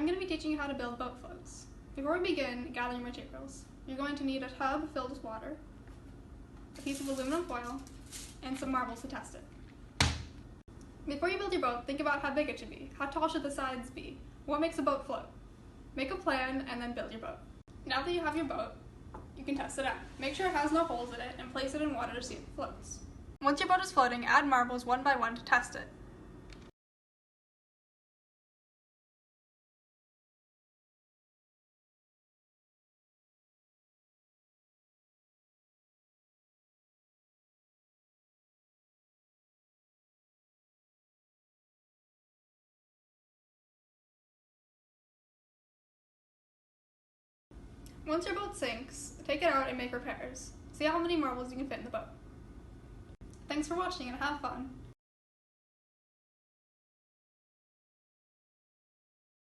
I'm going to be teaching you how to build boat floats. Before we begin, gather your materials. You're going to need a tub filled with water, a piece of aluminum foil, and some marbles to test it. Before you build your boat, think about how big it should be. How tall should the sides be? What makes a boat float? Make a plan and then build your boat. Now that you have your boat, you can test it out. Make sure it has no holes in it and place it in water to see if it floats. Once your boat is floating, add marbles one by one to test it. Once your boat sinks, take it out and make repairs. See how many marbles you can fit in the boat. Thanks for watching and have fun!